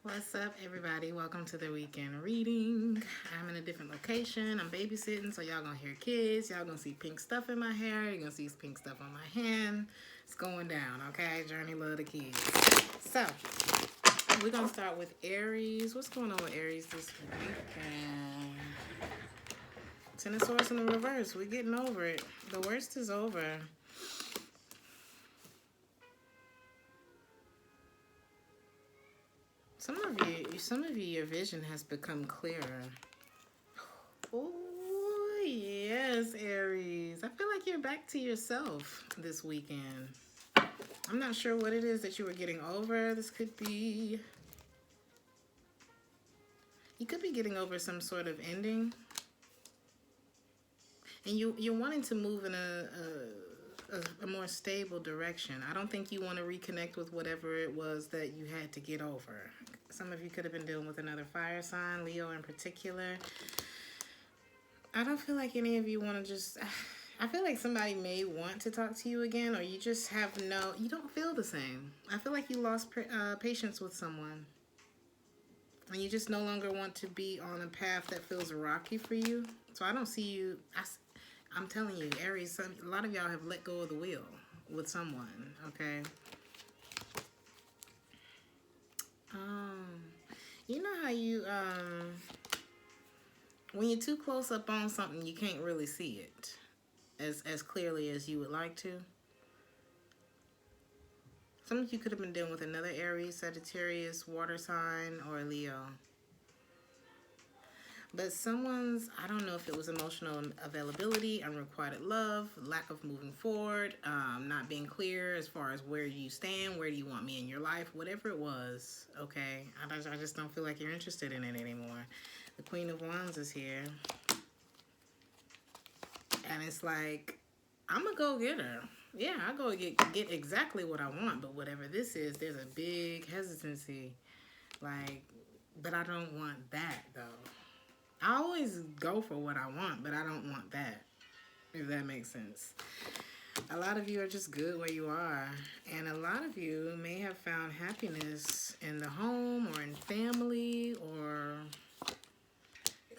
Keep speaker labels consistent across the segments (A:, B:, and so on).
A: What's up, everybody? Welcome to the weekend reading. I'm in a different location. I'm babysitting, so y'all gonna hear kids. Y'all gonna see pink stuff in my hair. You're gonna see pink stuff on my hand. It's going down, okay? Journey love the kids. So, we're gonna start with Aries. What's going on with Aries this weekend? Ten of Swords in the reverse. We're getting over it. The worst is over. Some of you, your vision has become clearer. Oh, yes, Aries. I feel like you're back to yourself this weekend. I'm not sure what it is that you were getting over. This could be... You could be getting over some sort of ending. And you're wanting to move in a more stable direction. I don't think you want to reconnect with whatever it was that you had to get over. Some of you could have been dealing with another fire sign, Leo in particular. I don't feel like any of you want to just... I feel like somebody may want to talk to you again, or you just have you don't feel the same. I feel like you lost patience with someone. And you just no longer want to be on a path that feels rocky for you. So I don't see you... I'm telling you, Aries, a lot of y'all have let go of the wheel with someone, okay? You know how you, when you're too close up on something, you can't really see it as clearly as you would like to. Some of you could have been dealing with another Aries, Sagittarius, water sign, or Leo. But someone's, I don't know if it was emotional availability, unrequited love, lack of moving forward, not being clear as far as where you stand, where do you want me in your life, whatever it was, okay? I just don't feel like you're interested in it anymore. The Queen of Wands is here. And it's like, I'm a go-getter. Yeah, I go get exactly what I want, but whatever this is, there's a big hesitancy. Like, but I don't want that, though. I always go for what I want, but I don't want that, if that makes sense. A lot of you are just good where you are, and a lot of you may have found happiness in the home or in family, or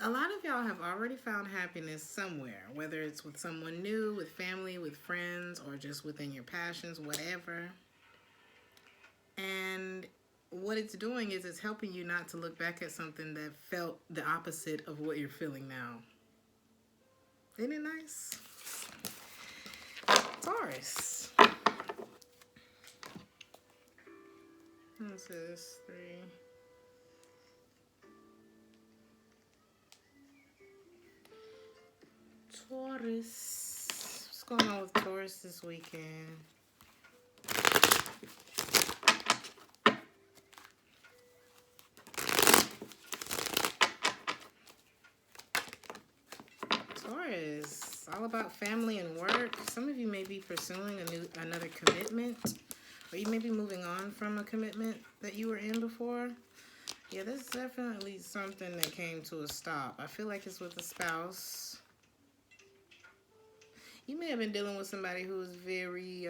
A: a lot of y'all have already found happiness somewhere, whether it's with someone new, with family, with friends, or just within your passions, whatever. And what it's doing is it's helping you not to look back at something that felt the opposite of what you're feeling now. Isn't it nice? Taurus. What's this? 3. Taurus. What's going on with Taurus this weekend? Taurus, all about family and work. Some of you may be pursuing another commitment, or you may be moving on from a commitment that you were in before. Yeah, this is definitely something that came to a stop. I feel like it's with a spouse. You may have been dealing with somebody who is very,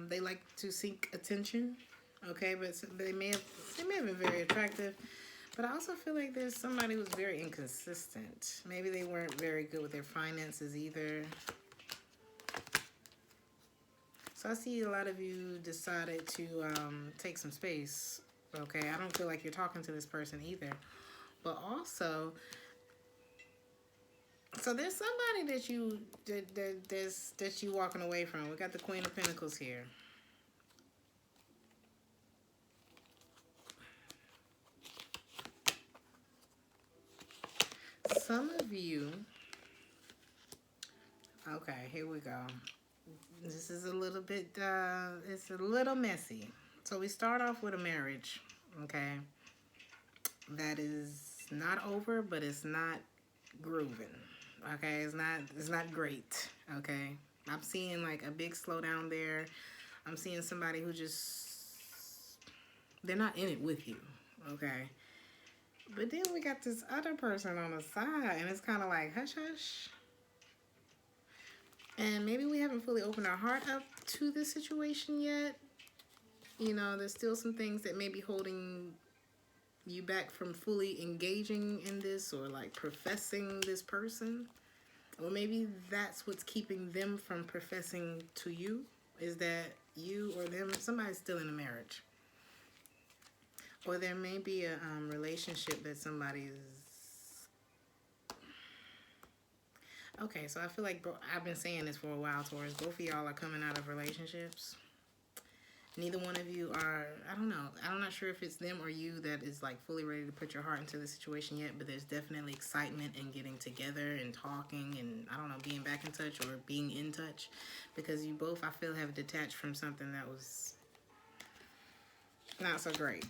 A: they like to seek attention, okay? But they may have been very attractive. But I also feel like there's somebody who's very inconsistent. Maybe they weren't very good with their finances either. So I see a lot of you decided to take some space, okay? I don't feel like you're talking to this person either. But also... So there's somebody that you walking away from. We got the Queen of Pentacles here. Some of you... Okay, here we go. This is a little bit, it's a little messy. So we start off with a marriage, okay? That is not over, but it's not grooving. Okay, it's not great, okay? I'm seeing like a big slowdown there. I'm seeing somebody who they're not in it with you, okay? But then we got this other person on the side, and it's kind of like hush hush. And maybe we haven't fully opened our heart up to this situation yet. You know, there's still some things that may be holding you back from fully engaging in this or like professing this person. Or maybe that's what's keeping them from professing to you, is that you or them, somebody's still in a marriage. Or there may be a relationship that somebody's... Okay, so I feel like I've been saying this for a while, Taurus. Both of y'all are coming out of relationships. Neither one of you are, I don't know. I'm not sure if it's them or you that is like fully ready to put your heart into the situation yet, but there's definitely excitement in getting together and talking and, I don't know, being back in touch or being in touch. Because you both, I feel, have detached from something that was not so great.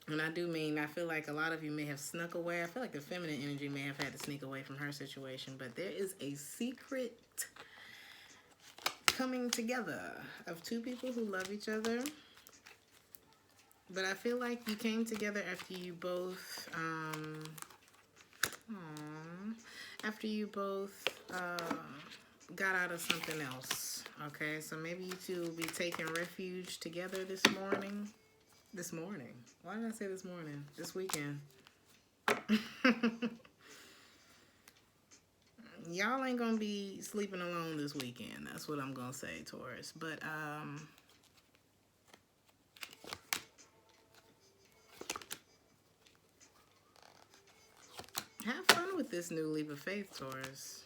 A: And I do mean, I feel like a lot of you may have snuck away. I feel like the feminine energy may have had to sneak away from her situation, but there is a secret coming together of two people who love each other. But I feel like you came together after you both got out of something else. Okay, so maybe you two will be taking refuge together this morning. Why did I say this morning? This weekend. Y'all ain't gonna be sleeping alone this weekend. That's what I'm gonna say, Taurus. But have fun with this new leap of faith, Taurus.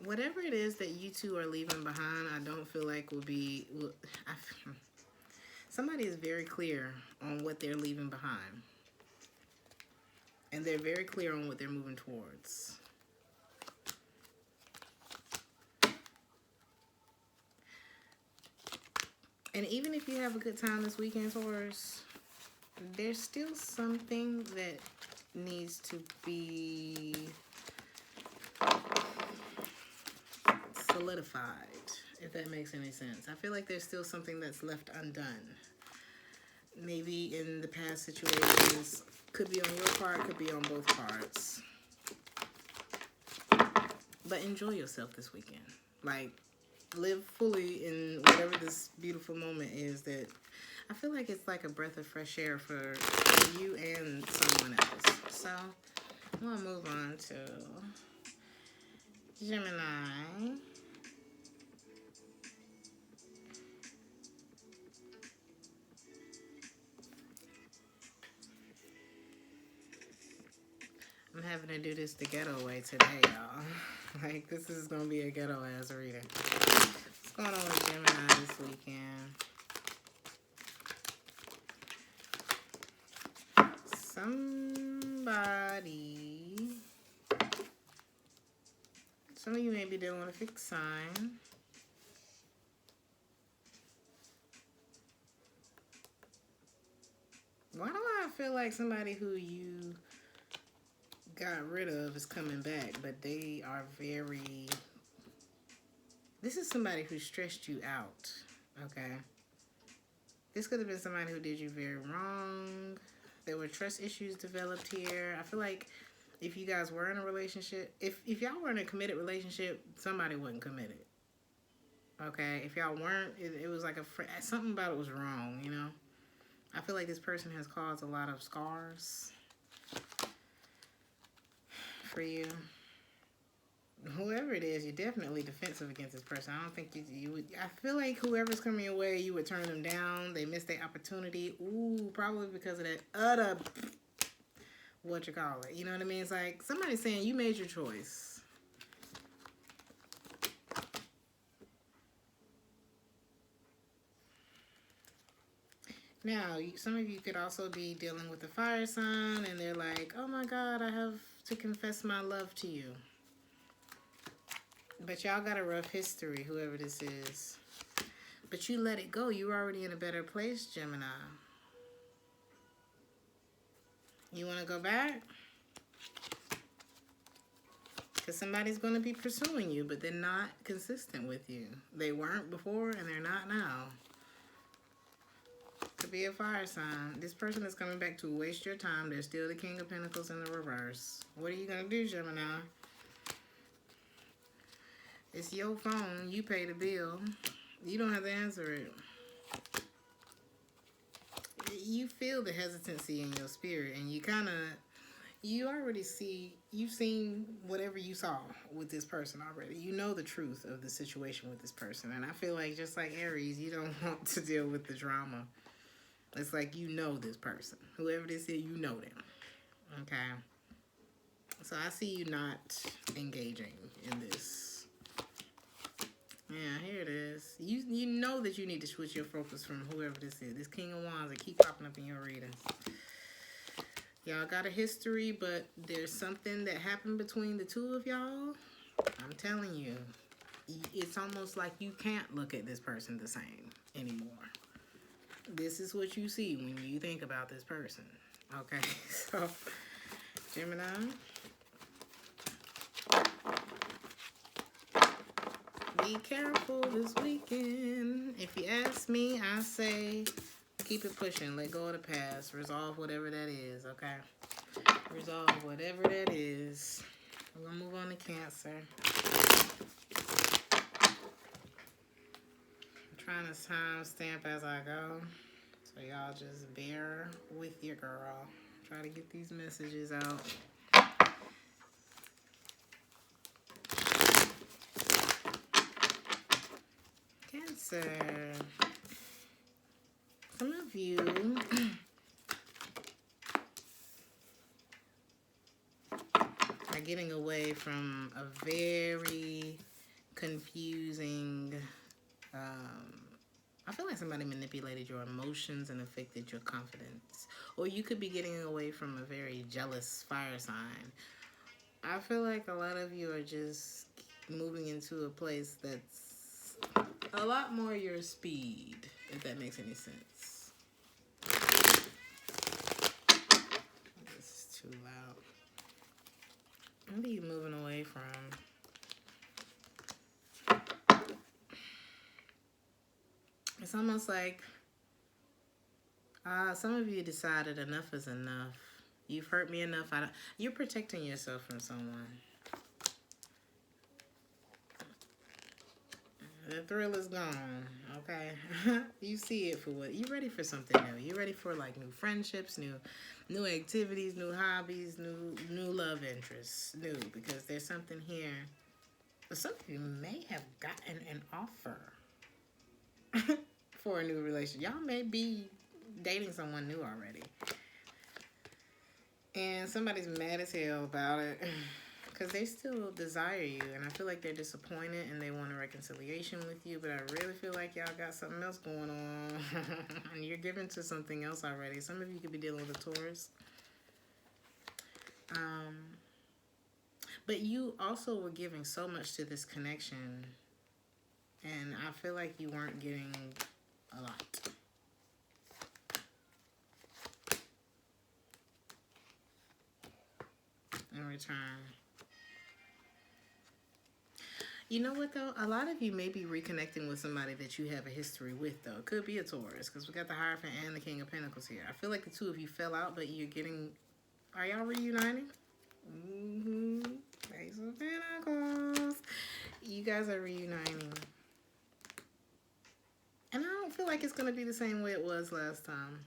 A: Whatever it is that you two are leaving behind, I don't feel like will be... Somebody is very clear on what they're leaving behind. And they're very clear on what they're moving towards. And even if you have a good time this weekend, Taurus, there's still something that needs to be solidified, if that makes any sense. I feel like there's still something that's left undone. Maybe in the past situations, could be on your part, could be on both parts. But enjoy yourself this weekend. Like, live fully in whatever this beautiful moment is that I feel like it's like a breath of fresh air for you and someone else. So, I'm going to move on to Gemini. I'm having to do this the ghetto way today, y'all. Like, this is going to be a ghetto-ass reading. What's going on with Gemini this weekend? Some of you may be dealing with a fixed sign. Why do I feel like somebody who you got rid of is coming back, but they are very... This is somebody who stressed you out, okay? This could have been somebody who did you very wrong. There were trust issues developed here. I feel like if you guys were in a relationship, if y'all were in a committed relationship, somebody wasn't committed, okay? If y'all weren't, it was like something about it was wrong, you know? I feel like this person has caused a lot of scars for you. Whoever it is, you're definitely defensive against this person. I don't think you would... I feel like whoever's coming your way, you would turn them down. They missed their opportunity. Ooh, probably because of that other... What you call it. You know what I mean? It's like somebody saying you made your choice. Now, some of you could also be dealing with a fire sign, and they're like, oh my God, I have to confess my love to you. But y'all got a rough history, whoever this is. But you let it go. You're already in a better place, Gemini. You want to go back? Because somebody's going to be pursuing you, but they're not consistent with you. They weren't before, and they're not now. Could be a fire sign. This person is coming back to waste your time. They're still the King of Pentacles in the reverse. What are you going to do, Gemini? It's your phone. You pay the bill. You don't have to answer it. you feel the hesitancy in your spirit, and you already you've seen whatever you saw with this person already. You know the truth of the situation with this person. And I feel like, just like Aries, you don't want to deal with the drama. It's like, you know this person. Whoever this is, you know them. Okay? So I see you not engaging in this. Yeah, here it is. You know that you need to switch your focus from whoever this is. This King of Wands that keep popping up in your readings. Y'all got a history, but there's something that happened between the two of y'all. I'm telling you, it's almost like you can't look at this person the same anymore. This is what you see when you think about this person. Okay, so Gemini. Be careful this weekend. If you ask me, I say keep it pushing. Let go of the past. Resolve whatever that is, okay? Resolve whatever that is. We're going to move on to Cancer. I'm trying to timestamp as I go. So y'all just bear with your girl. Try to get these messages out. Cancer. Some of you are getting away from a very confusing, I feel like somebody manipulated your emotions and affected your confidence. Or you could be getting away from a very jealous fire sign. I feel like a lot of you are just moving into a place that's a lot more your speed, if that makes any sense. This is too loud. What are you moving away from? It's almost like some of you decided enough is enough. You've hurt me enough. You're protecting yourself from someone. The thrill is gone, okay? You see it for what? You're ready for something new. You're ready for like new friendships, new activities, new hobbies, new love interests, new, because there's something here. But some of you may have gotten an offer for a new relationship. Y'all may be dating someone new already. And somebody's mad as hell about it. Because they still desire you, and I feel like they're disappointed and they want a reconciliation with you, but I really feel like y'all got something else going on. And you're giving to something else already. Some of you could be dealing with a Taurus. But you also were giving so much to this connection, and I feel like you weren't getting a lot. In return. You know what, though? A lot of you may be reconnecting with somebody that you have a history with, though. It could be a Taurus, because we got the Hierophant and the King of Pentacles here. I feel like the two of you fell out, but you're getting... Are y'all reuniting? Mm-hmm. Ace of Pentacles. You guys are reuniting. And I don't feel like it's going to be the same way it was last time.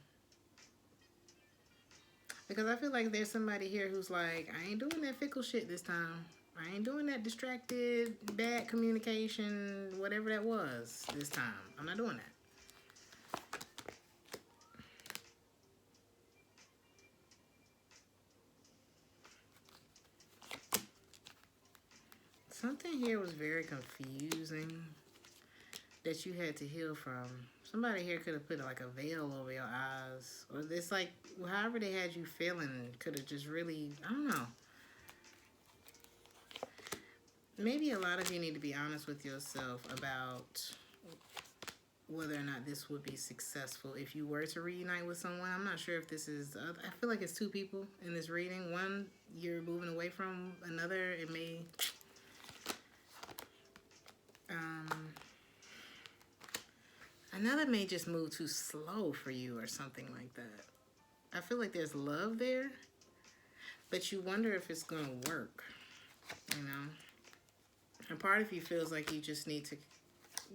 A: Because I feel like there's somebody here who's like, I ain't doing that fickle shit this time. I ain't doing that distracted, bad communication, whatever that was this time. I'm not doing that. Something here was very confusing that you had to heal from. Somebody here could have put like a veil over your eyes. Or it's like, however they had you feeling could have just really, I don't know. Maybe a lot of you need to be honest with yourself about whether or not this would be successful if you were to reunite with someone. I'm not sure if this is... I feel like it's two people in this reading. One, you're moving away from. Another, it may... Another may just move too slow for you or something like that. I feel like there's love there, but you wonder if it's going to work, you know? And part of you feels like you just need to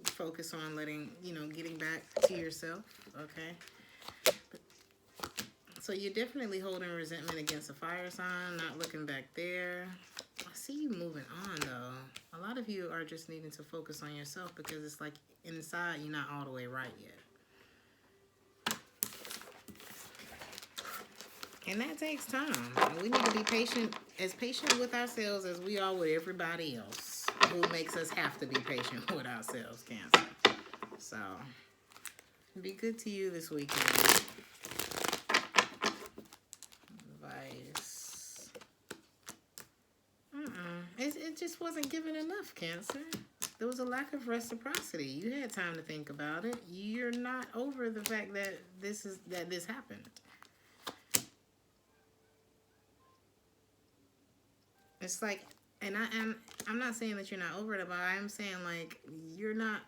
A: focus on getting back to yourself, okay? But So you're definitely holding resentment against a fire sign, not looking back there. I see you moving on, though. A lot of you are just needing to focus on yourself because it's like inside you're not all the way right yet. And that takes time. We need to be patient with ourselves as we are with everybody else who makes us have to be patient with ourselves, Cancer. So, be good to you this weekend. Advice. It just wasn't given enough, Cancer. There was a lack of reciprocity. You had time to think about it. You're not over the fact that this happened. It's like, and I'm not saying that you're not over it, but I am saying like you're not.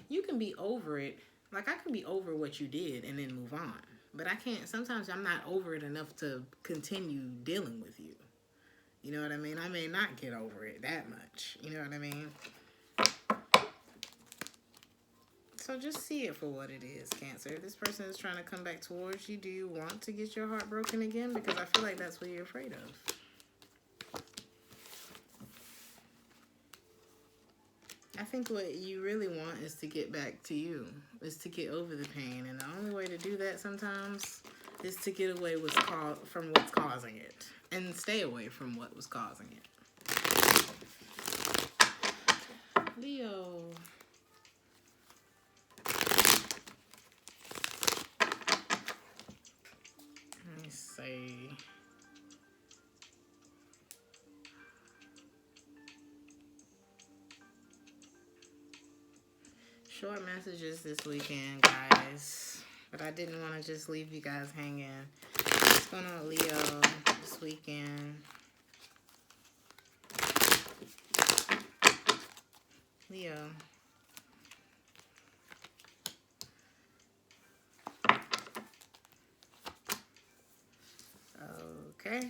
A: You can be over it. Like I can be over what you did and then move on, but I can't. Sometimes I'm not over it enough to continue dealing with you. You know what I mean? I may not get over it that much. You know what I mean? So just see it for what it is, Cancer. If this person is trying to come back towards you, do you want to get your heart broken again? Because I feel like that's what you're afraid of. I think what you really want is to get back to you, is to get over the pain. And the only way to do that sometimes is to get away from what's causing it and stay away from what was causing it. Leo. Let me see. Short messages this weekend, guys. But I didn't want to just leave you guys hanging. What's going on, Leo, this weekend? Leo. Okay.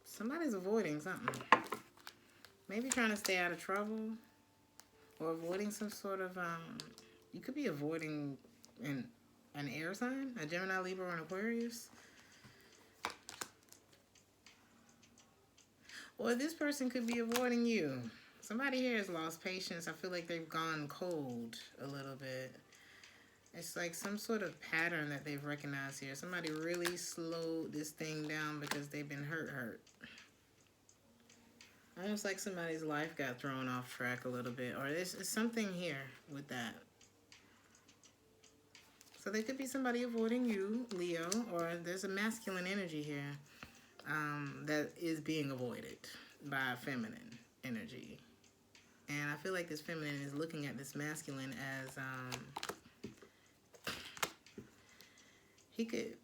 A: Somebody's avoiding something. Maybe trying to stay out of trouble or avoiding some sort of, you could be avoiding an air sign, a Gemini, Libra, or an Aquarius. Or this person could be avoiding you. Somebody here has lost patience. I feel like they've gone cold a little bit. It's like some sort of pattern that they've recognized here. Somebody really slowed this thing down because they've been hurt. Almost like somebody's life got thrown off track a little bit. Or there's something here with that. So there could be somebody avoiding you, Leo. Or there's a masculine energy here that is being avoided by a feminine energy. And I feel like this feminine is looking at this masculine as... he could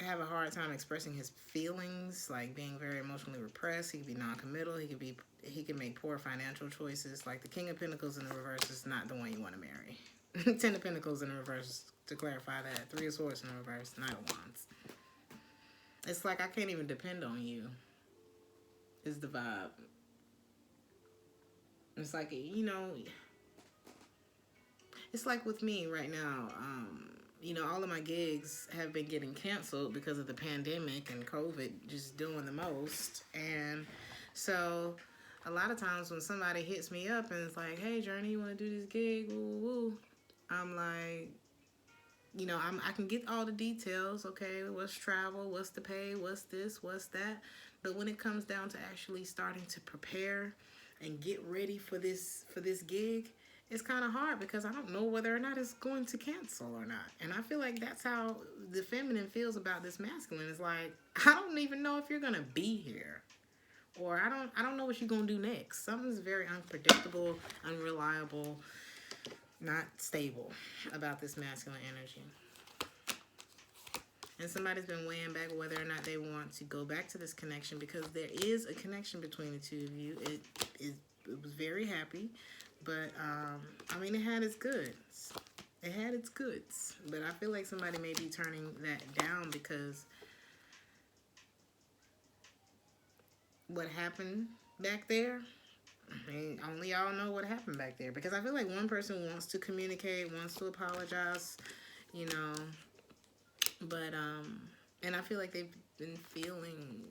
A: have a hard time expressing his feelings, like being very emotionally repressed. He could be non-committal. He could make poor financial choices. Like the King of Pentacles in the reverse is not the one you want to marry. 10 of Pentacles in the reverse, to clarify that. 3 of Swords in the reverse, Knight of Wands. It's like I can't even depend on you, is the vibe. It's like, you know, it's like with me right now, you know, all of my gigs have been getting canceled because of the pandemic and COVID just doing the most. And so a lot of times when somebody hits me up and it's like, hey, Journey, you want to do this gig? Woo, woo. I'm like, you know, I can get all the details. Okay, what's travel? What's the pay? What's this? What's that? But when it comes down to actually starting to prepare and get ready for this gig, it's kind of hard because I don't know whether or not it's going to cancel or not. And I feel like that's how the feminine feels about this masculine. It's like, I don't even know if you're going to be here. Or I don't know what you're going to do next. Something's very unpredictable, unreliable, not stable about this masculine energy. And somebody's been weighing back whether or not they want to go back to this connection because there is a connection between the two of you. It was very happy. But, I mean, it had its goods. It had its goods. But I feel like somebody may be turning that down because what happened back there, I mean, only y'all know what happened back there. Because I feel like one person wants to communicate, wants to apologize, you know. But, and I feel like they've been feeling,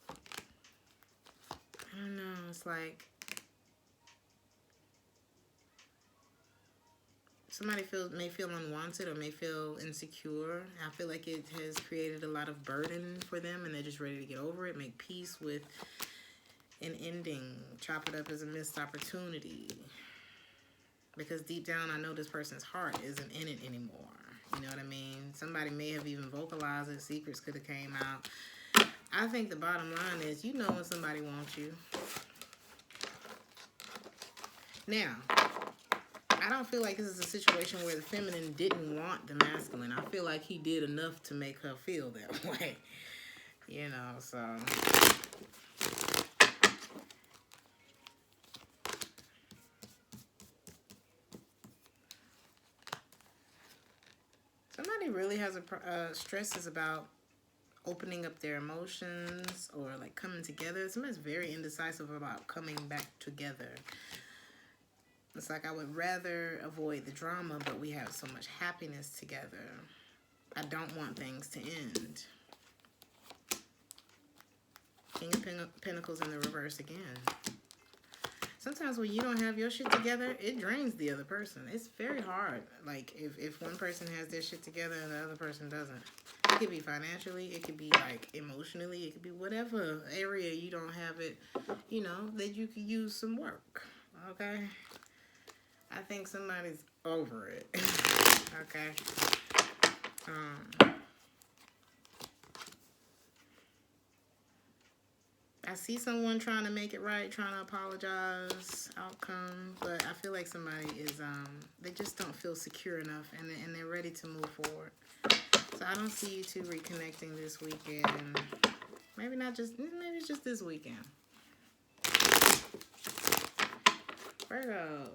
A: I don't know, it's like somebody may feel unwanted or may feel insecure. I feel like it has created a lot of burden for them, and they're just ready to get over it, make peace with an ending, chop it up as a missed opportunity. Because deep down, I know this person's heart isn't in it anymore. You know what I mean? Somebody may have even vocalized it. Secrets could have came out. I think the bottom line is, you know when somebody wants you. Now, I don't feel like this is a situation where the feminine didn't want the masculine. I feel like he did enough to make her feel that way. You know, so... somebody really has stresses about opening up their emotions or like coming together. Somebody's very indecisive about coming back together. It's like I would rather avoid the drama, but we have so much happiness together. I don't want things to end. King of Pentacles in the reverse again. Sometimes when you don't have your shit together, it drains the other person. It's very hard. Like, if one person has their shit together and the other person doesn't. It could be financially. It could be, like, emotionally. It could be whatever area you don't have it, you know, that you could use some work. Okay? I think somebody's over it. Okay? I see someone trying to make it right, trying to apologize, outcome, but I feel like somebody is, they just don't feel secure enough, and they're ready to move forward. So I don't see you two reconnecting this weekend. Maybe maybe just this weekend. Virgo.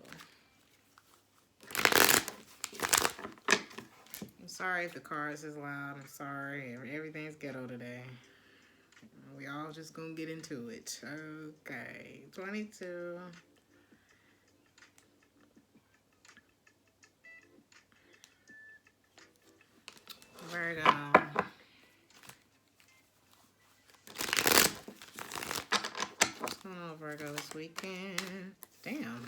A: I'm sorry if the cards is loud. I'm sorry. Everything's ghetto today. We all just gonna get into it. Okay, 22. Virgo. What's going on, Virgo, this weekend? Damn.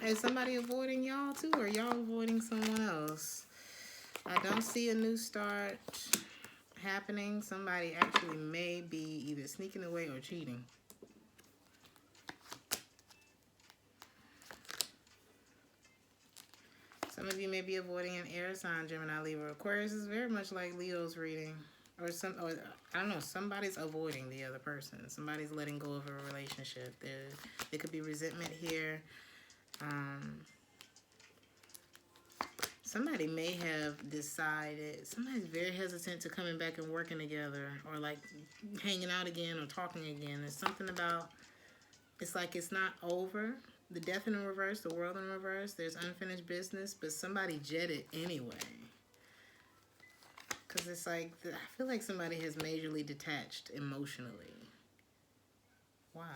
A: Is somebody avoiding y'all too, or y'all avoiding someone else? I don't see a new start happening. Somebody actually may be either sneaking away or cheating. Some of you may be avoiding an air sign, Gemini, Libra. Aquarius is very much like Leo's reading. Or I don't know, somebody's avoiding the other person. Somebody's letting go of a relationship. There could be resentment here. Somebody may have decided, somebody's very hesitant to coming back and working together, or like hanging out again or talking again. There's something about, it's like it's not over. The death in reverse, the world in reverse, there's unfinished business, but somebody jetted anyway. Because it's like, I feel like somebody has majorly detached emotionally. Why?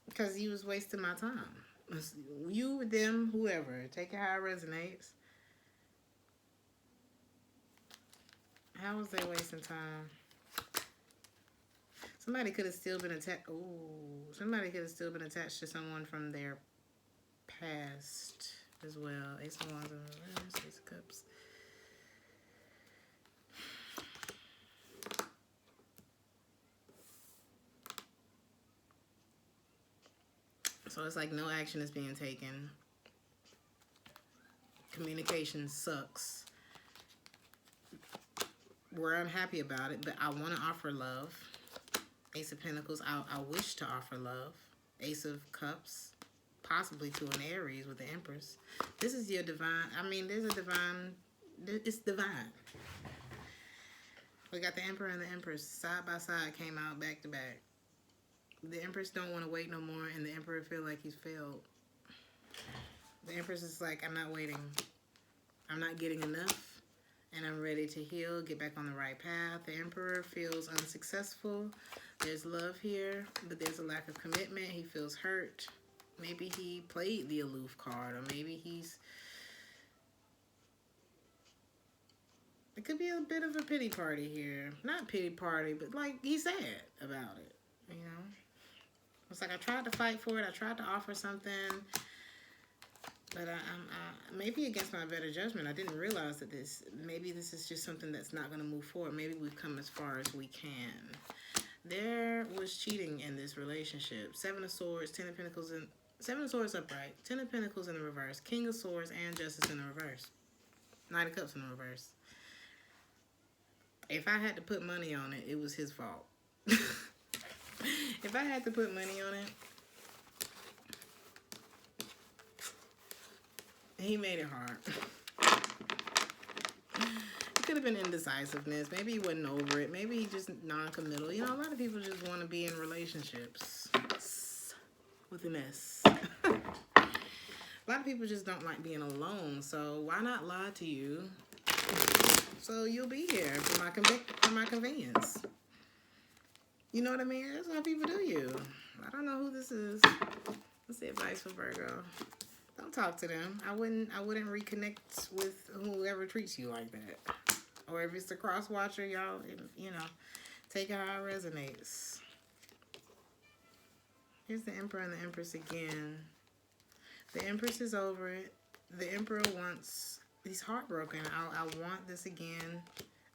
A: Because you was wasting my time. You, them, whoever. Take it how it resonates. How was they wasting time? Somebody could have still been attached. Ooh, somebody could have still been attached to someone from their past as well. Ace of Wands and reverse, Ace of Cups. So it's like no action is being taken. Communication sucks. We're unhappy about it, but I want to offer love. Ace of Pentacles, I wish to offer love. Ace of Cups, possibly to an Aries with the Empress. This is your divine, there's a divine, it's divine. We got the Emperor and the Empress side by side, came out back to back. The Empress don't want to wait no more, and the Emperor feel like he's failed. The Empress is like, I'm not waiting. I'm not getting enough, and I'm ready to heal, get back on the right path. The Emperor feels unsuccessful. There's love here, but there's a lack of commitment. He feels hurt. Maybe he played the aloof card, or maybe he's... It could be a bit of a pity party here. Not pity party, but like he's sad about it, you know? It's like I tried to fight for it. I tried to offer something, but maybe against my better judgment, I didn't realize that maybe this is just something that's not going to move forward. Maybe we've come as far as we can. There was cheating in this relationship. 7 of Swords, 10 of Pentacles, and 7 of Swords upright, 10 of Pentacles in the reverse, King of Swords, and Justice in the reverse, 9 of Cups in the reverse. If I had to put money on it, it was his fault. If I had to put money on it, he made it hard. It could have been indecisiveness. Maybe he wasn't over it. Maybe he just non-committal. You know, a lot of people just want to be in relationships with an S. A lot of people just don't like being alone. So why not lie to you? So you'll be here for my convenience. You know what I mean? That's how people do you. I don't know who this is. What's the advice for Virgo? Don't talk to them. I wouldn't reconnect with whoever treats you like that. Or if it's the cross watcher, y'all, you know, take it how it resonates. Here's the Emperor and the Empress again. The Empress is over it. The Emperor wants... He's heartbroken. I want this again.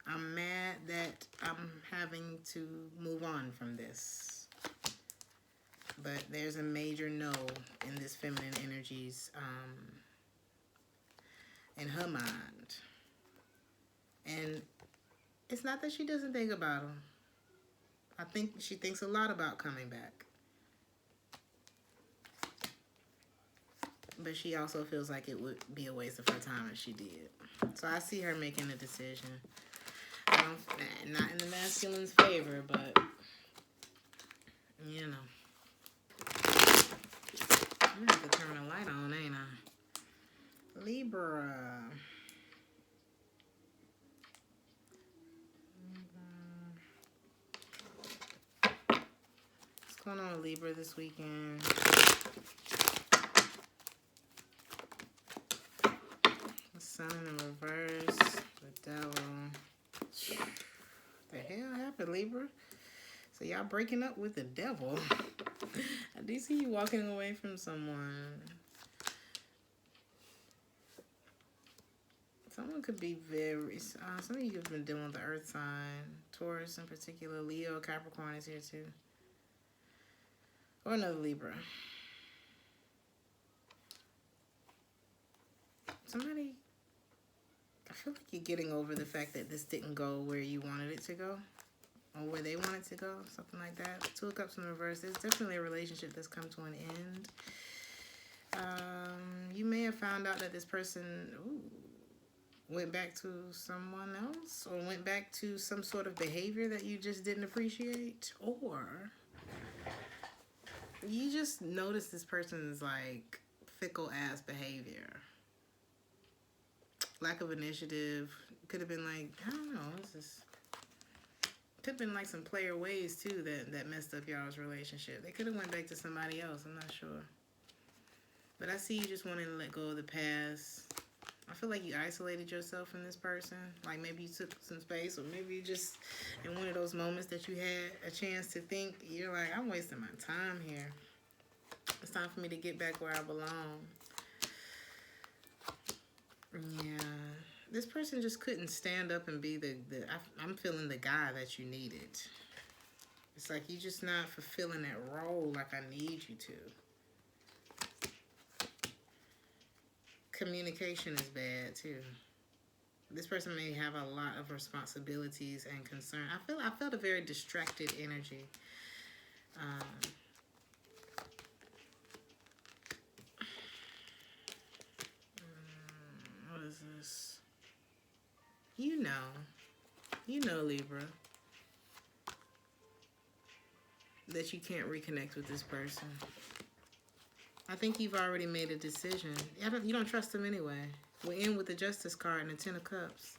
A: I'm mad that I'm having to move on from this. But there's a major no in this feminine energies in her mind. And it's not that she doesn't think about him. I think she thinks a lot about coming back. But she also feels like it would be a waste of her time if she did. So I see her making a decision. Not in the masculine's favor, but, you know. I'm going to have to turn the light on, ain't I? Libra. What's going on with Libra this weekend? Sun in the reverse, the devil. The hell happened, Libra? So y'all breaking up with the devil. I do see you walking away from someone. Someone could be very... some of you have been dealing with the earth sign. Taurus in particular. Leo, Capricorn is here too. Or another Libra. Somebody... I feel like you're getting over the fact that this didn't go where you wanted it to go. Or where they wanted to go. Something like that. 2 of Cups in reverse. There's definitely a relationship that's come to an end. You may have found out that this person went back to someone else. Or went back to some sort of behavior that you just didn't appreciate. Or you just noticed this person's like fickle ass behavior. Lack of initiative. Could have been like, I don't know, could have been like some player ways too that messed up y'all's relationship. They could have went back to somebody else, I'm not sure. But I see you just wanting to let go of the past. I feel like you isolated yourself from this person. Like maybe you took some space, or maybe you just, in one of those moments that you had a chance to think, you're like, I'm wasting my time here. It's time for me to get back where I belong. Yeah, this person just couldn't stand up and be I'm feeling the guy that you needed. It's like you're just not fulfilling that role like I need you to. Communication is bad too. This person may have a lot of responsibilities and concern. I felt a very distracted energy. What is this? You know, Libra, that you can't reconnect with this person. I think you've already made a decision. You don't trust them anyway. We're in with the Justice card and the 10 of Cups.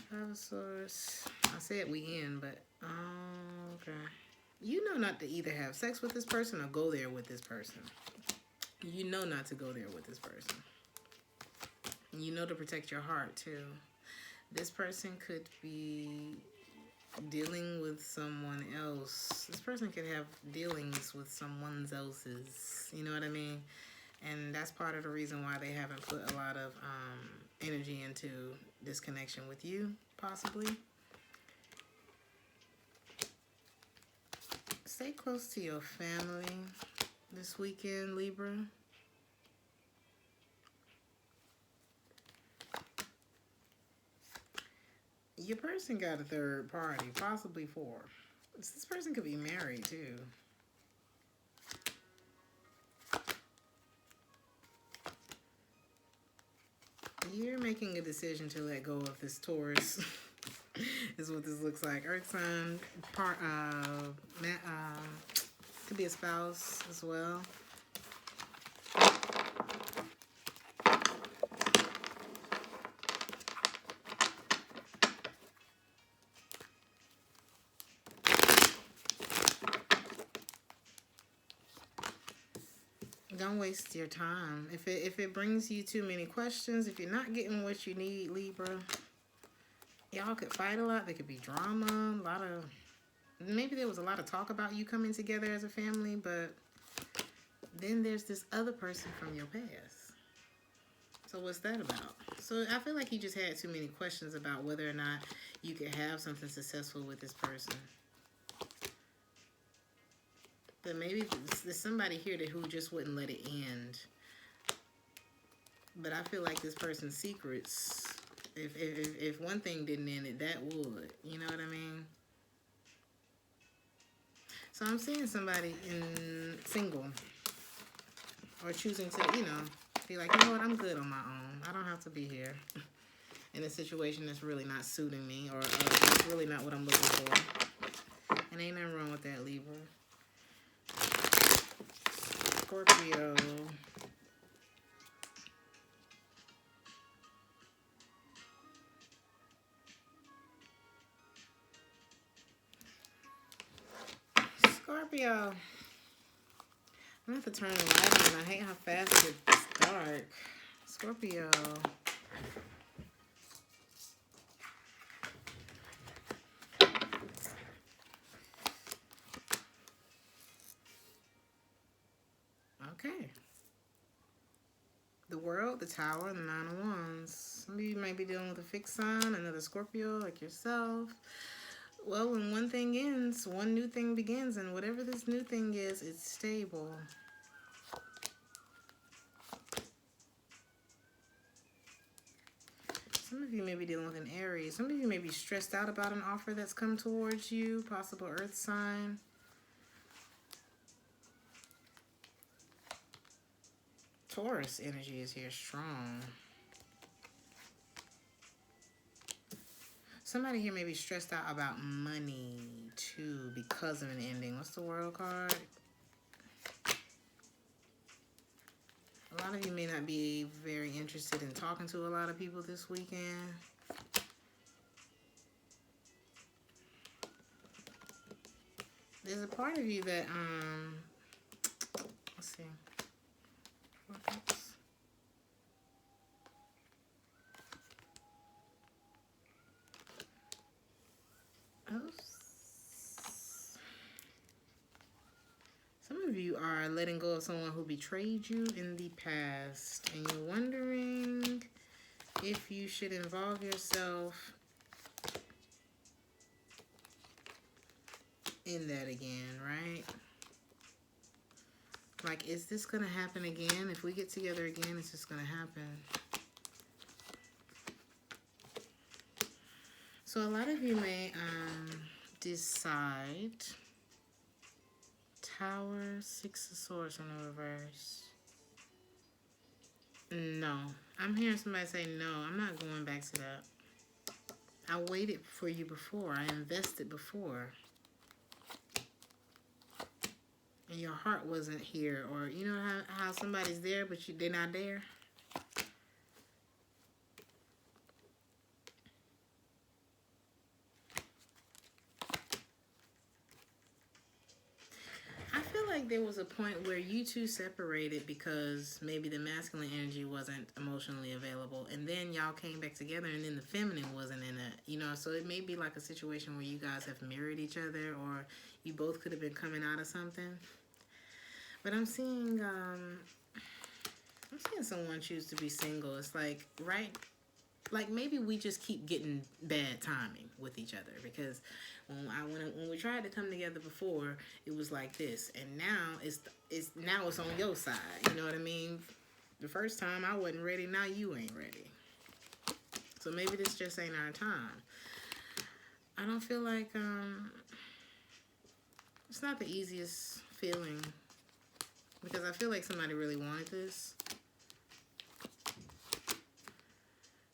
A: 5 of Swords. I said we in, but okay. You know not to either have sex with this person or go there with this person. You know not to go there with this person. You know to protect your heart too. This person could be dealing with someone else. This person could have dealings with someone else's. You know what I mean? And that's part of the reason why they haven't put a lot of energy into this connection with you, possibly. Stay close to your family this weekend, Libra. Your person got a third party, possibly four. This person could be married too. You're making a decision to let go of this Taurus. Is what this looks like. Earth sign, could be a spouse as well. Don't waste your time. If it brings you too many questions, if you're not getting what you need, Libra, y'all could fight a lot. There could be drama, maybe there was a lot of talk about you coming together as a family, but then there's this other person from your past. So what's that about? So I feel like you just had too many questions about whether or not you could have something successful with this person. But maybe there's somebody here who just wouldn't let it end. But I feel like this person's secrets, if one thing didn't end it, that would. You know what I mean? So I'm seeing somebody single or choosing to, be like, you know what, I'm good on my own. I don't have to be here in a situation that's really not suiting me or it's really not what I'm looking for. And ain't nothing wrong with that, Libra. Scorpio. Scorpio. I'm going to have to turn the light on. I hate how fast it gets dark. Scorpio. Okay. The World, the Tower, and the Nine of Wands. Some of you might be dealing with a fixed sign, another Scorpio like yourself. Well, when one thing ends, one new thing begins, and whatever this new thing is, it's stable. Some of you may be dealing with an Aries. Some of you may be stressed out about an offer that's come towards you, possible earth sign. Taurus energy is here strong. Somebody here may be stressed out about money, too, because of an ending. What's the World card? A lot of you may not be very interested in talking to a lot of people this weekend. There's a part of you that, let's see. Some of you are letting go of someone who betrayed you in the past, and you're wondering if you should involve yourself in that again, right? Like, is this going to happen again? If we get together again, it's just going to happen. So a lot of you may decide. Tower, Six of Swords in the reverse. No. I'm hearing somebody say, no, I'm not going back to that. I waited for you before. I invested before. And your heart wasn't here. Or, you know how somebody's there, but they're not there? there was a point where you two separated because maybe the masculine energy wasn't emotionally available, and then y'all came back together, and then the feminine wasn't in it, you know. So it may be like a situation where you guys have mirrored each other, or you both could have been coming out of something. But I'm seeing someone choose to be single. It's like, right? Like, maybe we just keep getting bad timing with each other, because when we tried to come together before, it was like this, and now it's on your side. You know what I mean? The first time I wasn't ready, now you ain't ready. So maybe this just ain't our time. I don't feel like it's not the easiest feeling, because I feel like somebody really wanted this.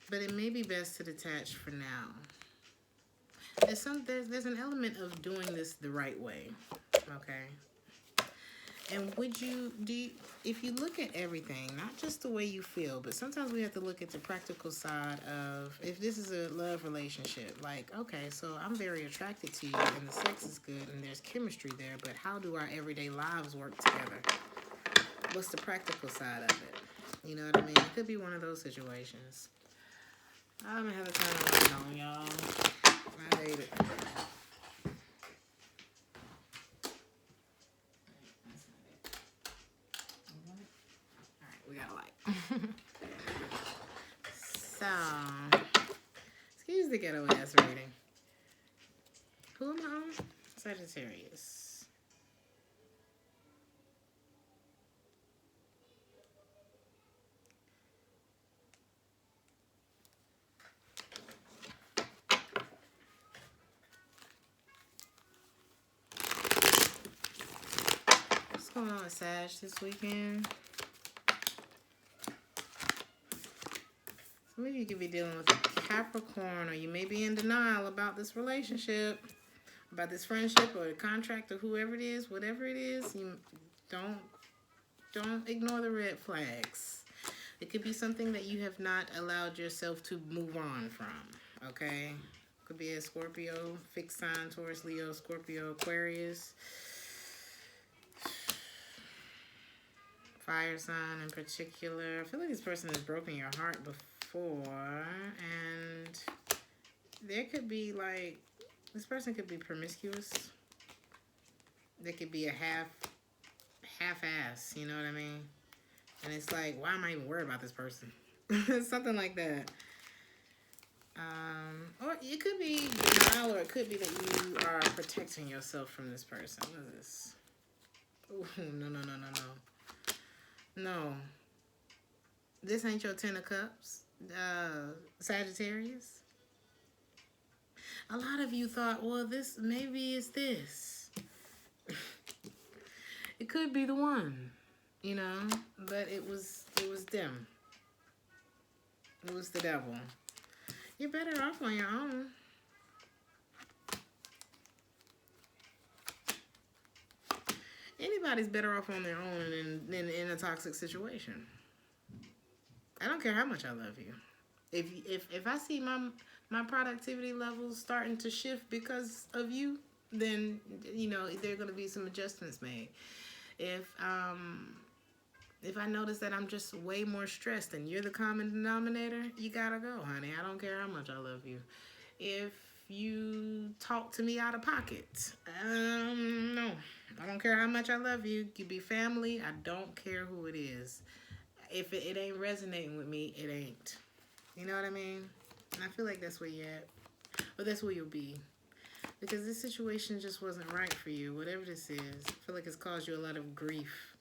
A: But it may be best to detach for now. There's an element of doing this the right way, okay? And if you look at everything, not just the way you feel, but sometimes we have to look at the practical side of, if this is a love relationship, like, okay, so I'm very attracted to you and the sex is good and there's chemistry there, but how do our everyday lives work together? What's the practical side of it? You know what I mean? It could be one of those situations. I'm gonna have a time of writing on, y'all. I hate it. Alright, we got a light. So, excuse the ghetto ass reading. Who am I on? Sagittarius. What's going on with Sag this weekend? Some of you could be dealing with Capricorn, or you may be in denial about this relationship, about this friendship or the contract or whoever it is, whatever it is. You don't ignore the red flags. It could be something that you have not allowed yourself to move on from, okay? Could be a Scorpio, fixed sign, Taurus, Leo, Scorpio, Aquarius. Fire sign in particular. I feel like this person has broken your heart before, and there could be like, this person could be promiscuous. There could be a half-ass, you know what I mean? And it's like, why am I even worried about this person? Something like that. Or it could be denial, or it could be that you are protecting yourself from this person. What is this? Oh, no. No. This ain't your 10 of Cups, Sagittarius. A lot of you thought, well, maybe it's this. It could be the one, you know, but it was them. It was the devil. You're better off on your own. Anybody's better off on their own than in a toxic situation. I don't care how much I love you. If I see my productivity levels starting to shift because of you, then, you know, there are going to be some adjustments made. If I notice that I'm just way more stressed and you're the common denominator, you gotta go, honey. I don't care how much I love you. If you talk to me out of pocket, no. I don't care how much I love you. You could be family. I don't care who it is. If it ain't resonating with me, it ain't. You know what I mean? And I feel like that's where you're at. Or that's where you'll be. Because this situation just wasn't right for you. Whatever this is. I feel like it's caused you a lot of grief.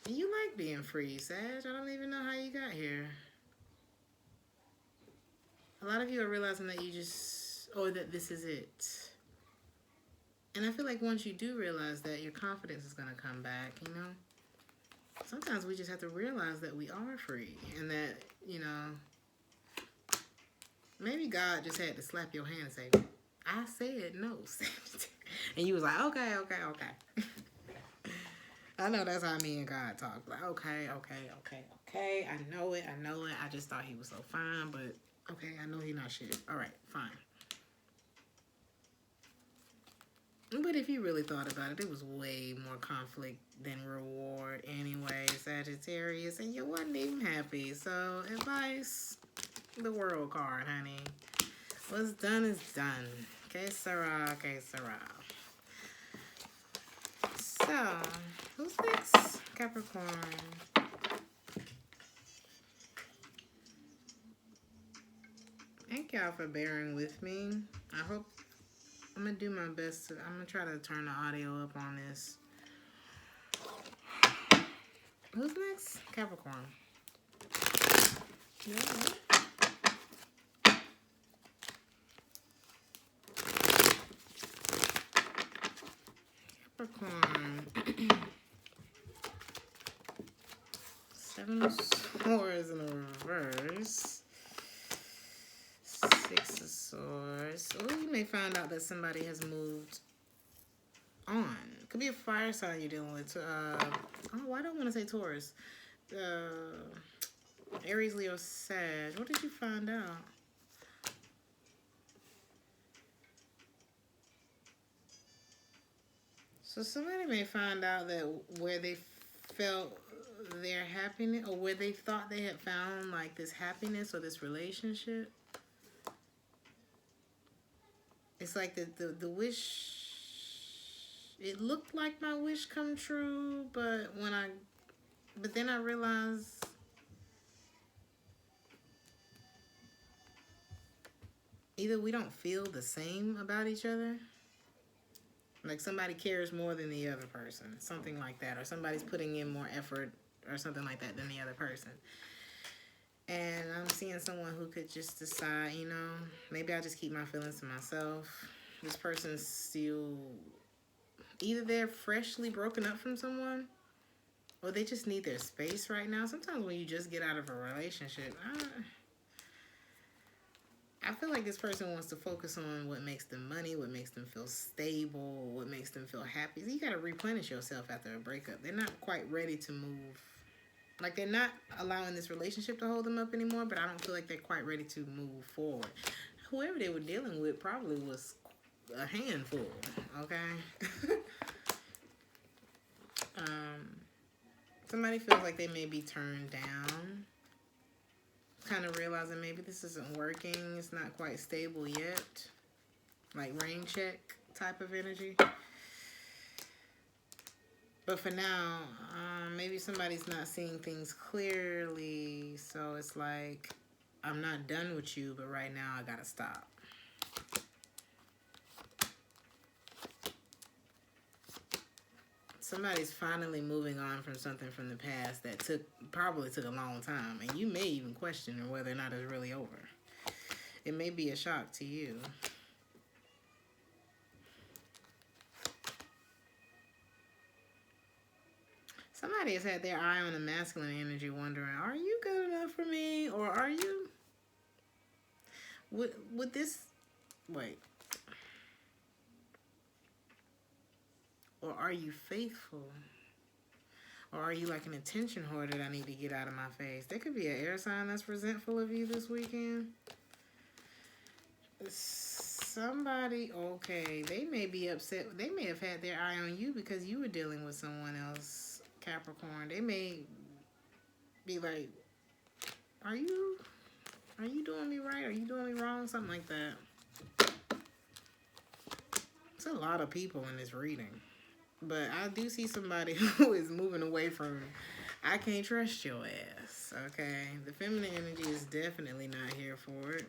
A: And you like being free, Sag. I don't even know how you got here. A lot of you are realizing that that this is it. And I feel like once you do realize that, your confidence is going to come back, you know? Sometimes we just have to realize that we are free. And that, you know, maybe God just had to slap your hand and say, I said no. And you was like, okay. I know that's how me and God talk. Like, okay. I know it. I just thought he was so fine, but okay, I know he not shit. All right, fine. But if you really thought about it, it was way more conflict than reward anyway, Sagittarius, and you wasn't even happy. So, advice, the world card, honey. What's done is done. Que sera, que sera. So, who's next? Capricorn. Thank y'all for bearing with me. I hope I'm going to do my best. I'm going to try to turn the audio up on this. Who's next? Capricorn. Yeah. Capricorn. 7 of Swords in the reverse. 6 of Swords. Oh, you may find out that somebody has moved on. Could be a fire sign you're dealing with. I don't want to say Taurus. Aries, Leo, Sag. What did you find out? So somebody may find out that where they felt their happiness, or where they thought they had found like this happiness or this relationship, it's like the wish, it looked like my wish come true, but then I realized either we don't feel the same about each other, like somebody cares more than the other person, something like that, or somebody's putting in more effort or something like that than the other person. And I'm seeing someone who could just decide, you know, maybe I'll just keep my feelings to myself. This person's still, either they're freshly broken up from someone, or they just need their space right now. Sometimes when you just get out of a relationship, I feel like this person wants to focus on what makes them money, what makes them feel stable, what makes them feel happy. You got to replenish yourself after a breakup. They're not quite ready to move. Like, they're not allowing this relationship to hold them up anymore, but I don't feel like they're quite ready to move forward. Whoever they were dealing with probably was a handful, okay? Somebody feels like they may be turned down. Kind of realizing maybe this isn't working. It's not quite stable yet. Like rain check type of energy. But for now, maybe somebody's not seeing things clearly. So it's like, I'm not done with you, but right now I gotta stop. Somebody's finally moving on from something from the past that probably took a long time. And you may even question whether or not it's really over. It may be a shock to you. Somebody has had their eye on the masculine energy, wondering, are you good enough for me? Or are you... Would this... Wait. Or are you faithful? Or are you like an attention whore that I need to get out of my face? There could be an air sign that's resentful of you this weekend. Somebody, okay, they may be upset. They may have had their eye on you because you were dealing with someone else, Capricorn. They may be like, are you doing me right? Are you doing me wrong? Something like that. It's a lot of people in this reading. But I do see somebody who is moving away from, I can't trust your ass, okay? The feminine energy is definitely not here for it.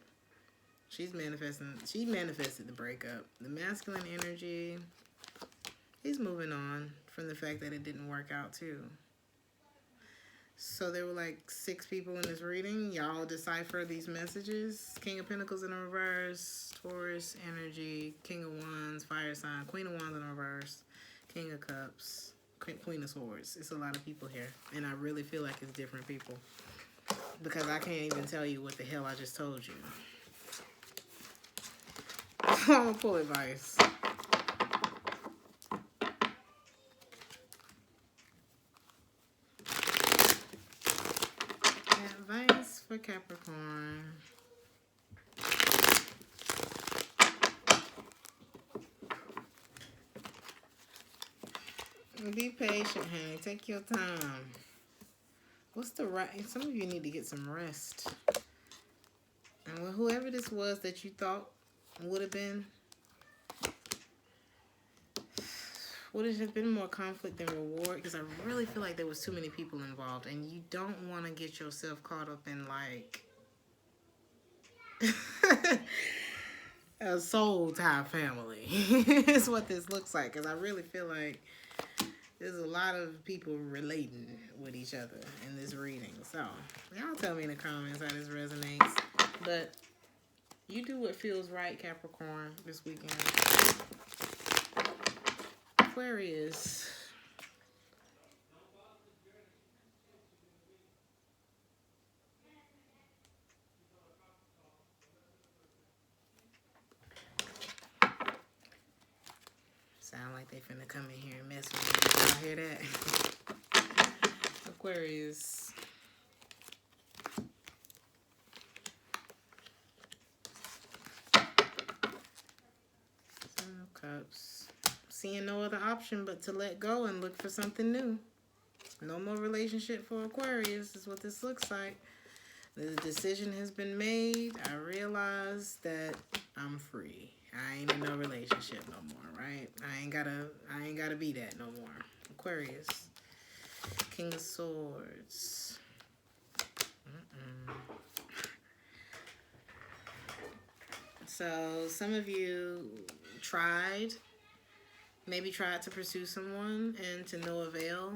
A: She manifested the breakup. The masculine energy, he's moving on from the fact that it didn't work out too. So there were like 6 people in this reading. Y'all decipher these messages. King of Pentacles in the reverse, Taurus energy, King of Wands, fire sign, Queen of Wands in the reverse, King of Cups, Queen of Swords. It's a lot of people here. And I really feel like it's different people. Because I can't even tell you what the hell I just told you. I'm going to pull advice. Advice for Capricorn. Be patient, honey. Take your time. What's the right? Some of you need to get some rest. And whoever this was that you thought would have been, would it have been more conflict than reward? Because I really feel like there was too many people involved, and you don't want to get yourself caught up in like a soul tie family. It's what this looks like. Because I really feel like there's a lot of people relating with each other in this reading. So y'all tell me in the comments how this resonates. But you do what feels right, Capricorn, this weekend. Aquarius. Sound like they finna come in here and mess with me. Y'all hear that? Aquarius. Seven of Cups. Seeing no other option but to let go and look for something new. No more relationship for Aquarius is what this looks like. The decision has been made. I realize that I'm free. I ain't in no relationship no more, right? I ain't gotta be that no more. Aquarius. King of Swords. So some of you maybe tried to pursue someone and to no avail.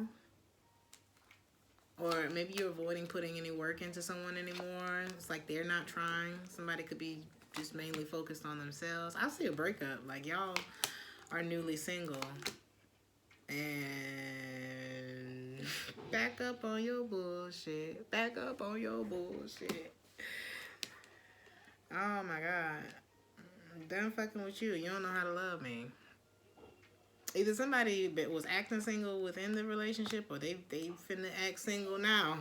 A: Or maybe you're avoiding putting any work into someone anymore. It's like they're not trying. Somebody could be just mainly focused on themselves. I see a breakup. Like y'all are newly single. And back up on your bullshit. Back up on your bullshit. Oh my God. I'm done fucking with you. You don't know how to love me. Either somebody that was acting single within the relationship, or they finna act single now.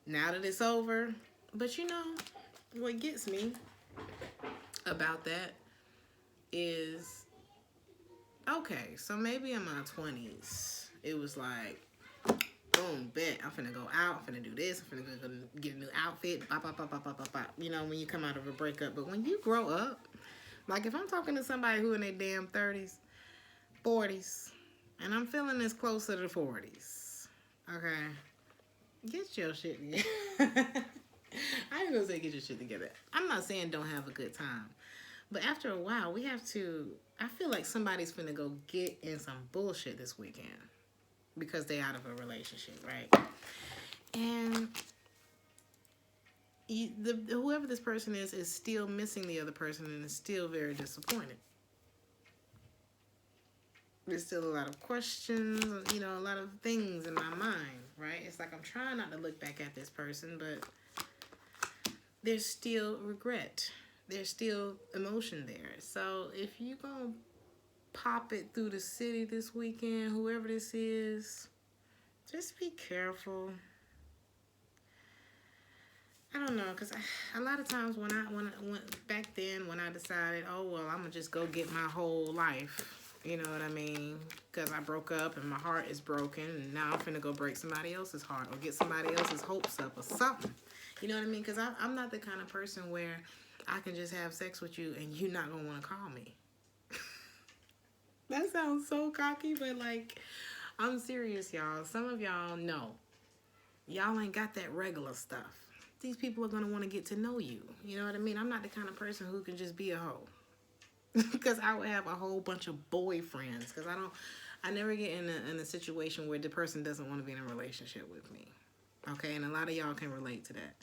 A: Now that it's over. But you know, what gets me about that is, okay, so maybe in my 20s, it was like, boom, bet, I'm finna go out, I'm finna do this, I'm finna go get a new outfit, bop, bop, bop, bop, bop, bop, bop. You know, when you come out of a breakup. But when you grow up, like if I'm talking to somebody who in their damn 30s, 40s, and I'm feeling this closer to 40s, okay, get your shit together. I ain't gonna say get your shit together. I'm not saying don't have a good time. But after a while, we have to, I feel like somebody's finna go get in some bullshit this weekend because they out of a relationship, right? And whoever this person is still missing the other person and is still very disappointed. There's still a lot of questions, you know, a lot of things in my mind, right? It's like I'm trying not to look back at this person, but there's still regret. There's still emotion there. So if you're going to pop it through the city this weekend, whoever this is, just be careful. I don't know, because a lot of times when I went back then, when I decided, oh, well, I'm going to just go get my whole life, you know what I mean? Because I broke up and my heart is broken, and now I'm finna go break somebody else's heart or get somebody else's hopes up or something. You know what I mean? Because I'm not the kind of person where I can just have sex with you and you're not going to want to call me. That sounds so cocky, but like, I'm serious, y'all. Some of y'all know. Y'all ain't got that regular stuff. These people are going to want to get to know you. You know what I mean? I'm not the kind of person who can just be a hoe. Because I would have a whole bunch of boyfriends. Because I never get in a situation where the person doesn't want to be in a relationship with me. Okay? And a lot of y'all can relate to that.